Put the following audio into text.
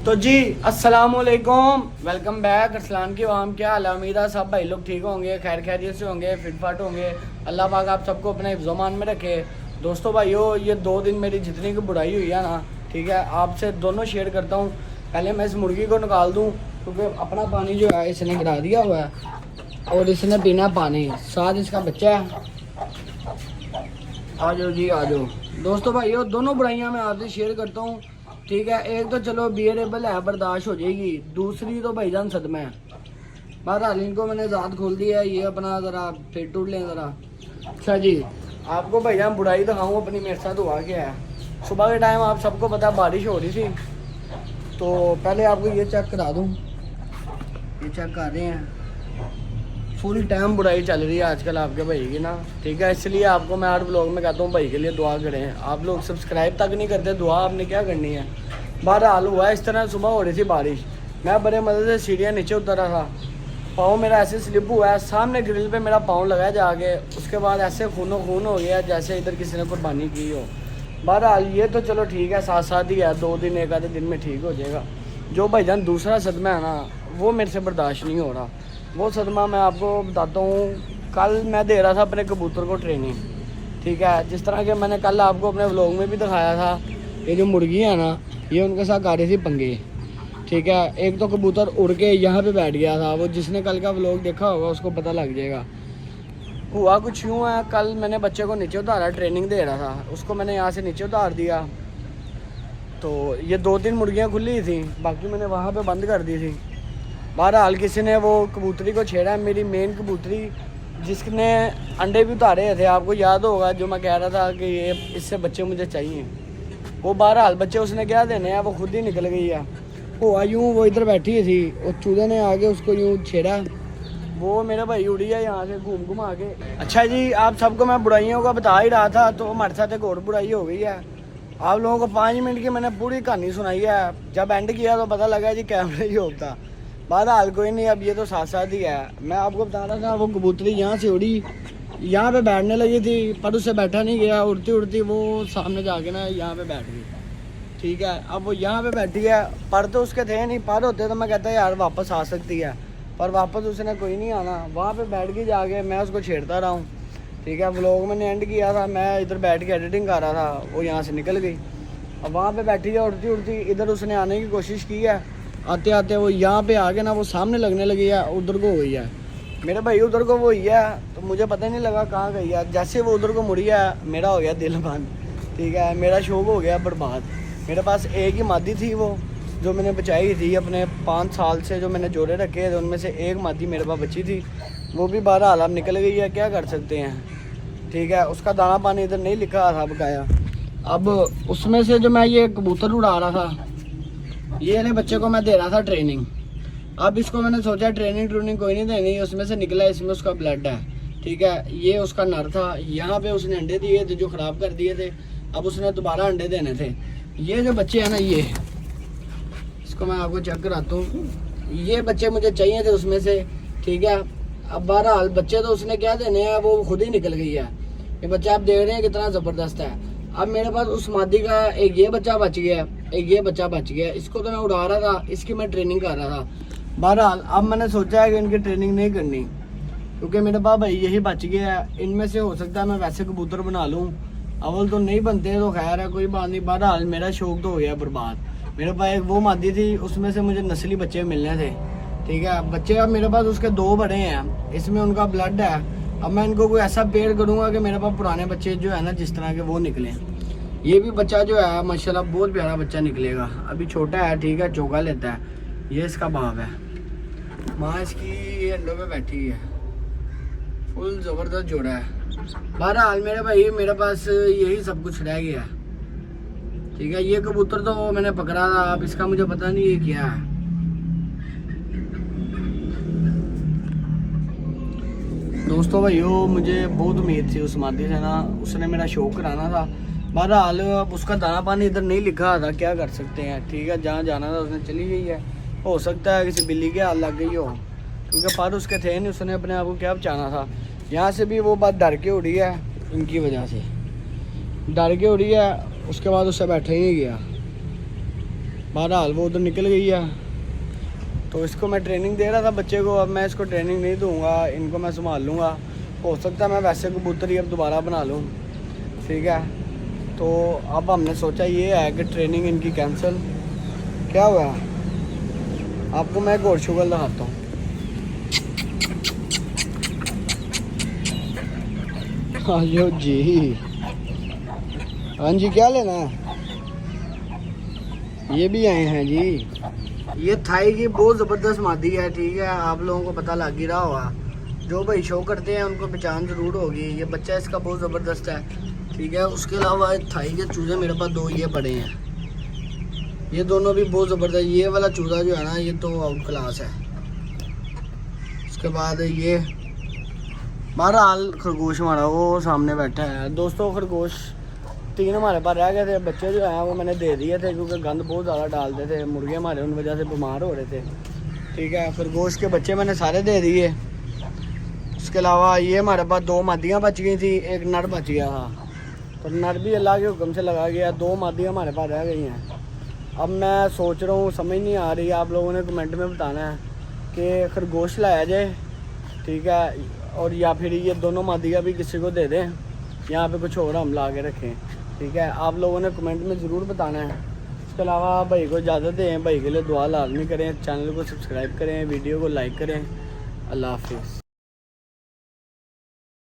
तो जी अस्सलाम वालेकुम, वेलकम बैक। अस्सलाम की वाम, क्या हाल है? उम्मीद है सब भाई लोग ठीक होंगे, खैर खैरियत से होंगे, फिटफाट होंगे। अल्लाह पाक आप सबको अपने हिफ्ज़-ओ-मान में रखे। दोस्तों भाइयों, ये 2 दिन मेरी जितनी की बुराई हुई है ना, ठीक है, आपसे दोनों शेयर करता हूँ। पहले मैं इस मुर्गी को निकाल दूँ क्योंकि अपना पानी जो है इसने गिरा दिया हुआ है और इसने पीना पानी, साथ इसका बच्चा है। आ जाओ जी, आ जाओ। दोस्तों भाइयों, दोनों बुराइयाँ मैं आपसे शेयर करता हूँ, ठीक है। एक तो चलो बियरेबल है, बर्दाश्त हो जाएगी, दूसरी तो भाईजान सदमा है। बहरहाल इनको मैंने ज़ात खोल दी है, ये अपना ज़रा फिर टूट लें ज़रा। अच्छा जी, आपको भाईजान बुराई दिखाऊँ अपनी, मेरे साथ हुआ क्या है। सुबह के टाइम आप सबको पता बारिश हो रही थी, तो पहले आपको ये चेक करा दूँ, ये चेक कर रहे हैं। फुल टाइम बुराई चल रही है आजकल आपके भाई की ना, ठीक है। इसलिए आपको मैं हर ब्लॉग में कहता हूँ भाई के लिए दुआ करें। आप लोग सब्सक्राइब तक नहीं करते, दुआ आपने क्या करनी है। बहरहाल हुआ इस तरह, सुबह हो रही थी बारिश, मैं बड़े मज़े से सीढ़ियाँ नीचे उतरा था, पाँव मेरा ऐसे स्लिप हुआ है, सामने ग्रिल पे मेरा पाँव लगाया जाके, उसके बाद ऐसे खून हो गया जैसे इधर किसी ने कुर्बानी की हो। बहरहाल ये तो चलो ठीक है, साथ साथ ही है, 2 दिन एक आधे दिन में ठीक हो जाएगा। जो भाईजान दूसरा सदमा है ना, वो मेरे से बर्दाश्त नहीं हो रहा। वो सदमा मैं आपको बताता हूँ। कल मैं दे रहा था अपने कबूतर को ट्रेनिंग, ठीक है, जिस तरह के मैंने कल आपको अपने व्लॉग में भी दिखाया था। ये जो मुर्गी है ना, ये उनके साथ आ रही थी पंगे, ठीक है। एक तो कबूतर उड़ के यहाँ पे बैठ गया था, वो जिसने कल का व्लॉग देखा होगा उसको पता लग जाएगा। हुआ कुछ यूँ है, कल मैंने बच्चे को नीचे उतारा, ट्रेनिंग दे रहा था, उसको मैंने यहाँ से नीचे उतार दिया, तो ये 2-3 मुर्गियाँ खुली थी, बाकी मैंने वहाँ पे बंद कर दी थी। बहरहाल किसी ने वो कबूतरी को छेड़ा, मेरी मेन कबूतरी जिसने अंडे भी उतारे थे, आपको याद होगा, जो मैं कह रहा था कि ये इससे बच्चे मुझे चाहिए। वो बहरहाल बच्चे उसने क्या देने हैं, वो खुद ही निकल गई है। हुआ यूँ, वो इधर बैठी थी, और चूजे ने आगे उसको यूँ छेड़ा, वो मेरा भाई उड़ी है यहाँ से घूम घुमा के। अच्छा जी, आप सबको मैं बुराइयों का बता ही रहा था, तो हमारे साथ एक और बुराई हो गई है। आप लोगों को 5 मिनट की मैंने पूरी कहानी सुनाई है, जब एंड किया तो पता लगा जी कैमरे ही होता। बहरहाल कोई नहीं, अब ये तो साथ साथ ही है। मैं आपको बता रहा था, वो कबूतरी यहाँ से उड़ी, यहाँ पे बैठने लगी थी, पर उससे बैठा नहीं गया, उड़ती उड़ती वो सामने जाके ना यहाँ पे बैठ गई, ठीक है। अब वो यहाँ पे बैठी है, पर तो उसके थे नहीं, पर होते तो मैं कहता यार वापस आ सकती है, पर वापस उसने कोई नहीं आना, वहाँ पे बैठ गई जाके। मैं उसको छेड़ता रहा हूँ, ठीक है। व्लॉग मैंने एंड किया था, मैं इधर बैठ के एडिटिंग कर रहा था, वो यहाँ से निकल गई। अब वहाँ पे बैठी है उड़ती उड़ती, इधर उसने आने की कोशिश की है, आते आते वो यहाँ पे आ गए ना, वो सामने लगने लगी है, उधर को हुई है मेरे भाई, उधर को वो हुई है, तो मुझे पता ही नहीं लगा कहाँ गई है। जैसे वो उधर को मुड़ी है, मेरा हो गया दिल बंद, ठीक है, मेरा शौक हो गया बर्बाद। मेरे पास एक ही मादी थी, वो जो मैंने बचाई थी अपने 5 साल से, जो मैंने जोड़े रखे थे, उनमें से एक मादी मेरे पास बची थी, वो भी बहरहाल अब निकल गई है, क्या कर सकते हैं, ठीक है। उसका दाना पानी इधर नहीं लिखा था बकाया। अब उसमें से जो मैं ये कबूतर उड़ा रहा था, ये वाले बच्चे को मैं दे रहा था ट्रेनिंग। अब इसको मैंने सोचा ट्रेनिंग कोई नहीं देनी, उसमें से निकला, इसमें उसका ब्लड है, ठीक है। ये उसका नर था, यहाँ पे उसने अंडे दिए थे जो ख़राब कर दिए थे, अब उसने दोबारा अंडे देने थे। ये जो बच्चे हैं ना, ये इसको मैं आपको चेक कराता हूँ, ये बच्चे मुझे चाहिए थे उसमें से, ठीक है। अब बहरहाल बच्चे तो उसने क्या देने हैं, वो खुद ही निकल गई है। ये बच्चा आप देख रहे हैं कितना ज़बरदस्त है। अब मेरे पास उस मादी का एक ये बच्चा बच गया, एक ये बच्चा बच गया, इसको तो मैं उड़ा रहा था, इसकी मैं ट्रेनिंग कर रहा था। बहरहाल अब मैंने सोचा है कि इनकी ट्रेनिंग नहीं करनी, क्योंकि मेरे पास भाई यही बच गया है। इनमें से हो सकता है मैं वैसे कबूतर बना लूँ, अव्वल तो नहीं बनते, तो खैर है, कोई बात नहीं। बहरहाल मेरा शौक तो हो गया बर्बाद। मेरे पास एक वो मादी थी, उसमें से मुझे नस्ली बच्चे मिलने थे, ठीक है। बच्चे अब मेरे पास उसके 2 बड़े हैं, इसमें उनका ब्लड है। अब मैं इनको कोई ऐसा पेड़ करूँगा कि मेरे पास पुराने बच्चे जो है ना, जिस तरह के, वो निकले। ये भी बच्चा जो है माशाल्लाह बहुत प्यारा बच्चा निकलेगा, अभी छोटा है, ठीक है, चौका लेता है। ये इसका बाप है, माँ इसकी अंडों पे बैठी है, फुल ज़बरदस्त जोड़ा है। बहरहाल मेरे भाई, मेरे पास यही सब कुछ रह गया, ठीक है। ये कबूतर तो मैंने पकड़ा था, अब इसका मुझे पता नहीं ये क्या है। दोस्तों भाइयों, मुझे बहुत उम्मीद थी उस मादी से ना, उसने मेरा शौक कराना था। बहरहाल अब उसका दाना पानी इधर नहीं लिखा था, क्या कर सकते हैं, ठीक है। जहाँ जाना था उसने चली गई है, हो सकता है किसी बिल्ली के हाथ लग गई हो, क्योंकि पर उसके थे नहीं, उसने अपने आप को क्या बचाना था। यहाँ से भी वो बात डर के उड़ी है, इनकी वजह से डर के उड़ी है, उसके बाद उससे बैठा ही नहीं गया। बहरहाल वो उधर निकल गई है। तो इसको मैं ट्रेनिंग दे रहा था बच्चे को, अब मैं इसको ट्रेनिंग नहीं दूंगा, इनको मैं संभाल लूँगा। हो सकता है मैं वैसे कबूतर ही अब दोबारा बना लूँ, ठीक है। तो अब हमने सोचा ये है कि ट्रेनिंग इनकी कैंसिल। क्या हुआ, आपको मैं गोर शुगर दिखाता हूँ। हाँ जी, हाँ जी, क्या लेना है? ये भी आए हैं जी। ये थाई की बहुत ज़बरदस्त मादी है, ठीक है, आप लोगों को पता लग ही रहा होगा। जो भाई शो करते हैं उनको पहचान ज़रूर होगी। ये बच्चा इसका बहुत ज़बरदस्त है, ठीक है। उसके अलावा थाई के चूज़े मेरे पास 2 ये पड़े हैं, ये दोनों भी बहुत ज़बरदस्त। ये वाला चूज़ा जो है ना, ये तो आउट क्लास है। उसके बाद ये बहरहाल खरगोश हमारा वो सामने बैठा है। दोस्तों खरगोश 3 हमारे पास रह गए थे। बच्चे जो हैं वो मैंने दे दिए थे, क्योंकि गंद बहुत ज़्यादा डालते थे मुर्गे हमारे, उन वजह से बीमार हो रहे थे, ठीक है। खरगोश के बच्चे मैंने सारे दे दिए। उसके अलावा ये हमारे पास 2 मादियाँ बच गई थी, एक नर बच गया था। तो नर भी अल्लाह के हुक्म से लगा गया, 2 मादियाँ हमारे पास रह गई हैं। अब मैं सोच रहा हूँ, समझ नहीं आ रही, आप लोगों ने कमेंट में बताना है कि खरगोश लाया जाए, ठीक है, और या फिर ये दोनों मादियाँ भी किसी को दे दें, यहाँ पे कुछ और हम ला के रखें, ठीक है। आप लोगों ने कमेंट में ज़रूर बताना है। इसके अलावा भाई को इजाज़त दें, भाई के लिए दुआ लाजमी करें, चैनल को सब्सक्राइब करें, वीडियो को लाइक करें। अल्लाह हाफिज़।